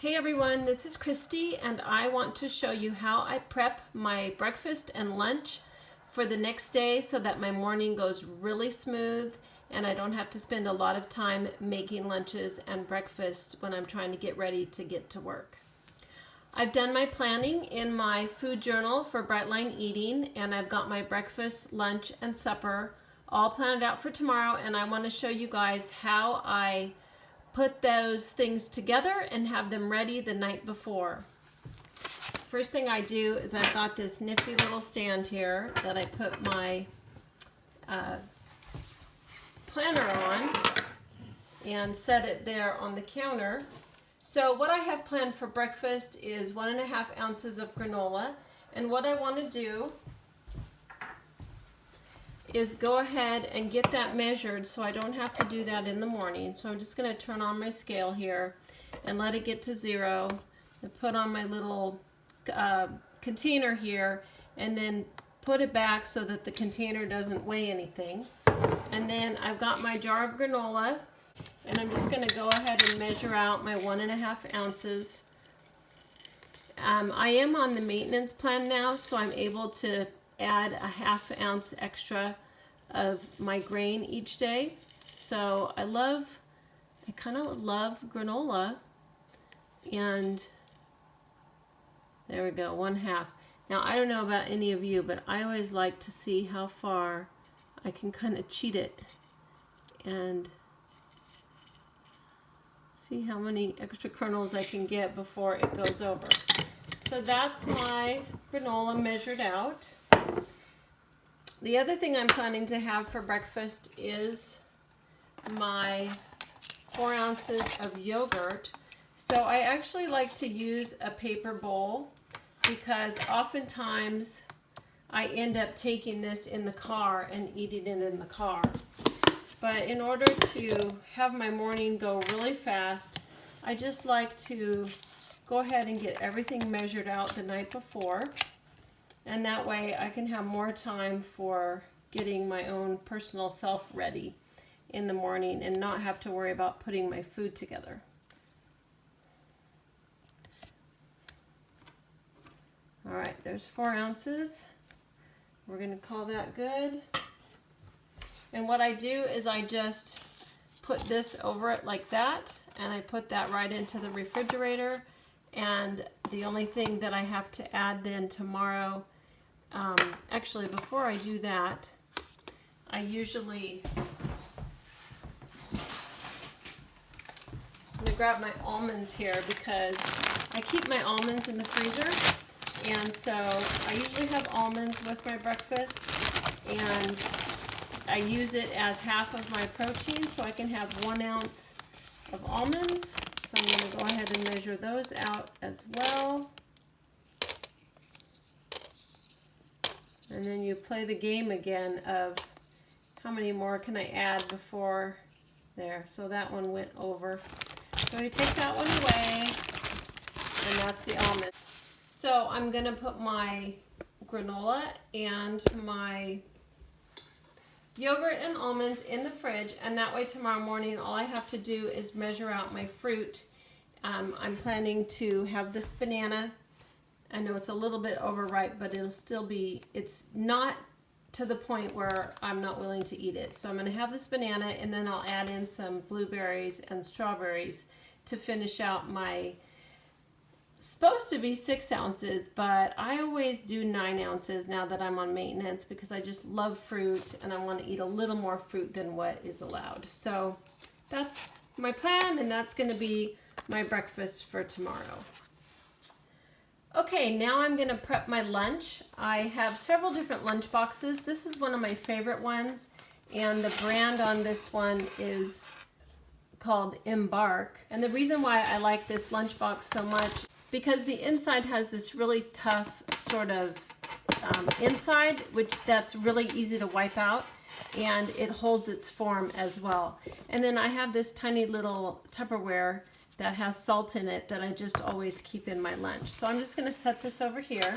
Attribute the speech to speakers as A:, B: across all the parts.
A: Hey everyone, this is Christy and I want to show you how I prep my breakfast and lunch for the next day so that my morning goes really smooth and I don't have to spend a lot of time making lunches and breakfast when I'm trying to get ready to get to work. I've done my planning in my food journal for Bright Line Eating, and I've got my breakfast, lunch, and supper all planned out for tomorrow, and I want to show you guys how I put those things together and have them ready the night before. First thing I do is I've got this nifty little stand here that I put my planner on and set it there on the counter. So what I have planned for breakfast is 1.5 ounces of granola, and what I want to do is go ahead and get that measured so I don't have to do that in the morning. So I'm just going to turn on my scale here and let it get to 0 and put on my little container here and then put it back so that the container doesn't weigh anything. And then I've got my jar of granola, and I'm just going to go ahead and measure out my 1.5 ounces. I am on the maintenance plan now, so I'm able to add a 1/2 ounce extra of my grain each day. So I kind of love granola, and there we go, 1/2. Now I don't know about any of you, but I always like to see how far I can kind of cheat it and see how many extra kernels I can get before it goes over. So that's my granola measured out. The other thing I'm planning to have for breakfast is my 4 ounces of yogurt. So I actually like to use a paper bowl because oftentimes I end up taking this in the car and eating it in the car. But in order to have my morning go really fast, I just like to go ahead and get everything measured out the night before. And that way I can have more time for getting my own personal self ready in the morning and not have to worry about putting my food together. All right, there's 4 ounces. We're going to call that good. And what I do is I just put this over it like that, and I put that right into the refrigerator. And the only thing that I have to add then tomorrow, actually before I do that, I usually, I'm going to grab my almonds here because I keep my almonds in the freezer, and so I usually have almonds with my breakfast, and I use it as 1/2 of my protein, so I can have 1 ounce of almonds. So I'm going to go ahead and measure those out as well. And then you play the game again of how many more can I add before there. So that one went over. So you take that one away, and that's the almond. So I'm going to put my granola and my yogurt and almonds in the fridge, and that way tomorrow morning all I have to do is measure out my fruit. I'm planning to have this banana. I know it's a little bit overripe, but it'll still be, it's not to the point where I'm not willing to eat it. So I'm going to have this banana, and then I'll add in some blueberries and strawberries to finish out my, supposed to be 6 ounces, but I always do 9 ounces now that I'm on maintenance because I just love fruit and I want to eat a little more fruit than what is allowed. So that's my plan, and that's going to be my breakfast for tomorrow. Okay, now I'm going to prep my lunch. I have several different lunch boxes. This is one of my favorite ones, and the brand on this one is called Embark. And the reason why I like this lunch box so much, because the inside has this really tough sort of inside, that's really easy to wipe out, and it holds its form as well. And then I have this tiny little Tupperware that has salt in it that I just always keep in my lunch. So I'm just going to set this over here.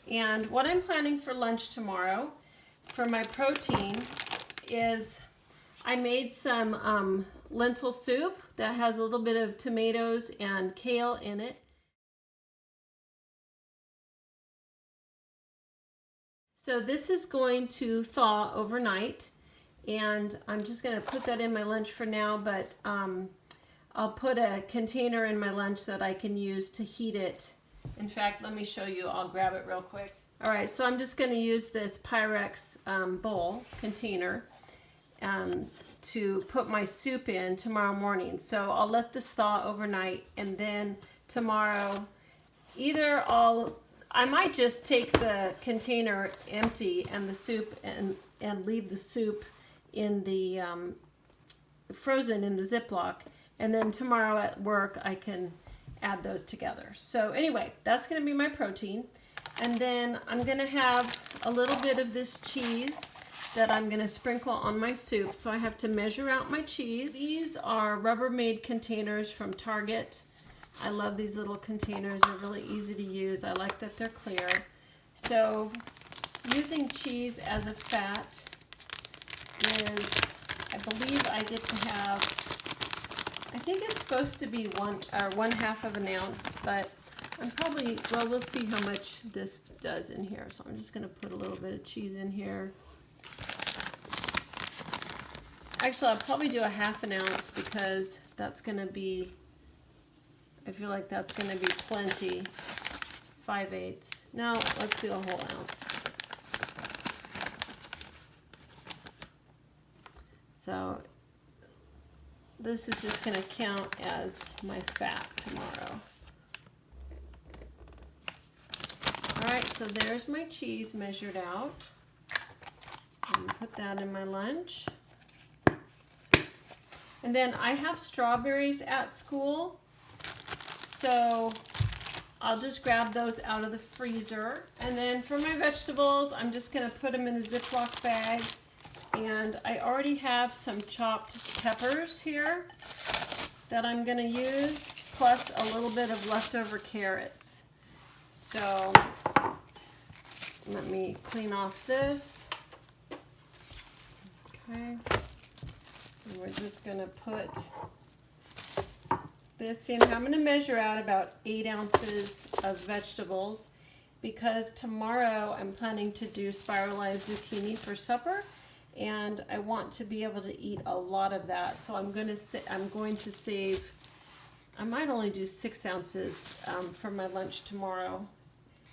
A: And what I'm planning for lunch tomorrow for my protein is I made some lentil soup that has a little bit of tomatoes and kale in it. So this is going to thaw overnight, and I'm just going to put that in my lunch for now, but I'll put a container in my lunch that I can use to heat it. In fact, let me show you. I'll grab it real quick. All right, so I'm just going to use this Pyrex bowl container to put my soup in tomorrow morning. So I'll let this thaw overnight, and then tomorrow either I might just take the container empty and the soup and leave the soup in the frozen in the Ziploc, and then tomorrow at work I can add those together. So anyway, that's going to be my protein. And then I'm going to have a little bit of this cheese that I'm going to sprinkle on my soup. So I have to measure out my cheese. These are Rubbermaid containers from Target. I love these little containers. They're really easy to use. I like that they're clear. So using cheese as a fat is, I believe I get to have, I think it's supposed to be 1/2 of an ounce, but I'm probably, well, we'll see how much this does in here. So I'm just going to put a little bit of cheese in here. Actually, I'll probably do 1/2 an ounce because that's going to be, I feel like that's going to be plenty. 5/8. No, let's do a whole ounce. So this is just going to count as my fat tomorrow. All right, so there's my cheese measured out. And put that in my lunch. And then I have strawberries at school, so I'll just grab those out of the freezer. And then for my vegetables, I'm just going to put them in a Ziploc bag. And I already have some chopped peppers here that I'm going to use, plus a little bit of leftover carrots. So let me clean off this. Okay. And we're just going to put this in. I'm going to measure out about 8 ounces of vegetables because tomorrow I'm planning to do spiralized zucchini for supper, and I want to be able to eat a lot of that. So I'm going to save, I might only do 6 ounces for my lunch tomorrow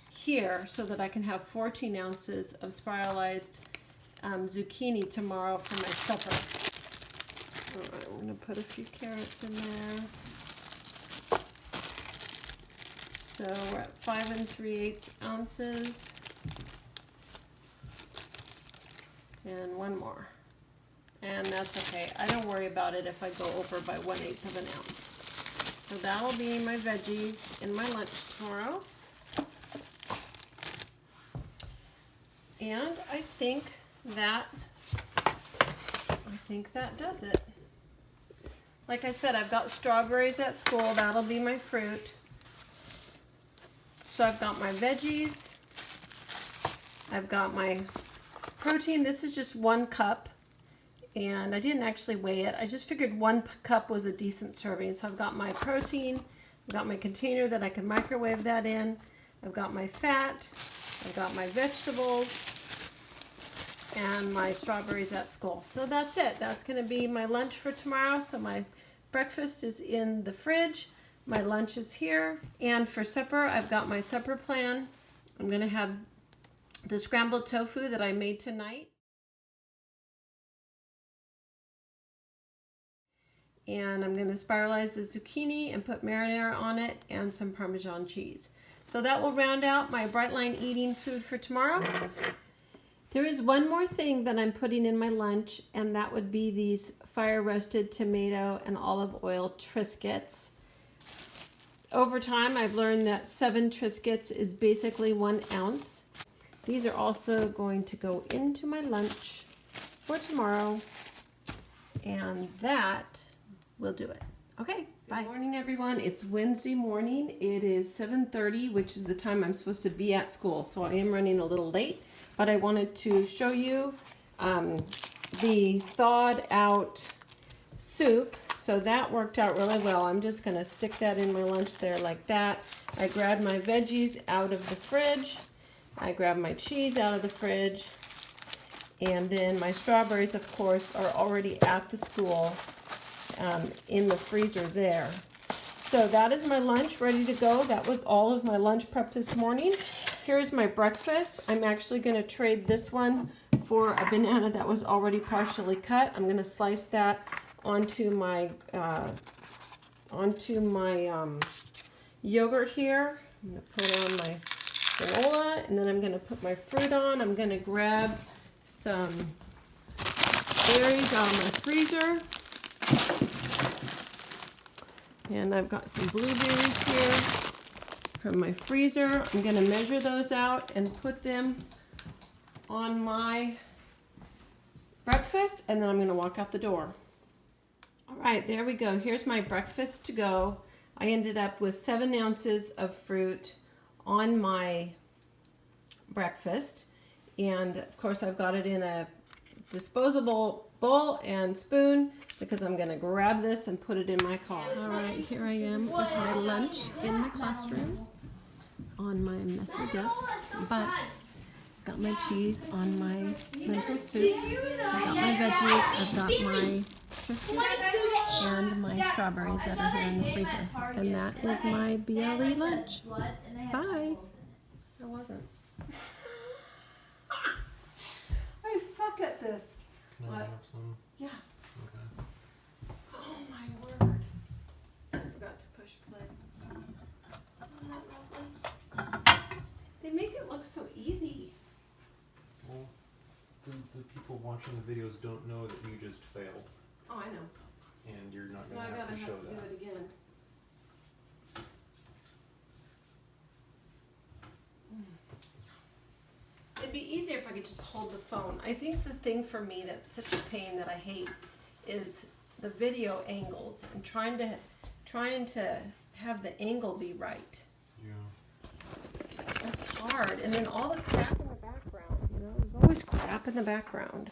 A: here so that I can have 14 ounces of spiralized zucchini tomorrow for my supper. All right, I'm going to put a few carrots in there. So we're at 5 3/8 ounces. And one more. And that's okay. I don't worry about it if I go over by 1/8 of an ounce. So that'll be my veggies in my lunch tomorrow. And I think that does it. Like I said, I've got strawberries at school. That'll be my fruit. So I've got my veggies. I've got my protein. This is just 1 cup. And I didn't actually weigh it. I just figured 1 cup was a decent serving. So I've got my protein. I've got my container that I can microwave that in. I've got my fat. I've got my vegetables. And my strawberries at school. So that's it. That's going to be my lunch for tomorrow. So my breakfast is in the fridge. My lunch is here. And for supper, I've got my supper plan. I'm going to have the scrambled tofu that I made tonight. And I'm going to spiralize the zucchini and put marinara on it and some Parmesan cheese. So that will round out my Brightline eating food for tomorrow. There is one more thing that I'm putting in my lunch, and that would be these fire roasted tomato and olive oil Triscuits. Over time, I've learned that 7 Triscuits is basically 1 ounce. These are also going to go into my lunch for tomorrow, and that will do it. Okay, bye. Good morning, everyone. It's Wednesday morning. It is 7:30, which is the time I'm supposed to be at school, so I am running a little late. But I wanted to show you the thawed out soup. So that worked out really well. I'm just going to stick that in my lunch there like that. I grabbed my veggies out of the fridge. I grabbed my cheese out of the fridge. And then my strawberries, of course, are already at the school in the freezer there. So that is my lunch ready to go. That was all of my lunch prep this morning. Here's my breakfast. I'm actually going to trade this one for a banana that was already partially cut. I'm going to slice that onto my yogurt here. I'm going to put on my granola, and then I'm going to put my fruit on. I'm going to grab some berries out of my freezer. And I've got some blueberries here from my freezer. I'm going to measure those out and put them on my breakfast, and then I'm going to walk out the door. All right, there we go. Here's my breakfast to go. I ended up with 7 ounces of fruit on my breakfast. And of course, I've got it in a disposable bowl and spoon because I'm going to grab this and put it in my car. All right, here I am with my lunch in my classroom on my messy desk, but got my cheese on my lentil soup. I've got my veggies. I've got my Triscuits and my strawberries that are here in the freezer. And that is my BLE lunch. Bye. I wasn't. I suck at this.
B: Can I have some?
A: Yeah.
B: Okay.
A: Oh my word. I forgot to push play. Isn't that lovely? They make it look so easy.
B: Well, the people watching the videos don't know that you just failed.
A: Oh, I know.
B: And you're not
A: So
B: going
A: I
B: to have
A: gotta
B: to show
A: do
B: that.
A: it again. It'd be easier if I could just hold the phone. I think the thing for me that's such a pain that I hate is the video angles and trying to have the angle be right.
B: Yeah.
A: That's hard. And then all the crap in the background, you know, there's always crap in the background.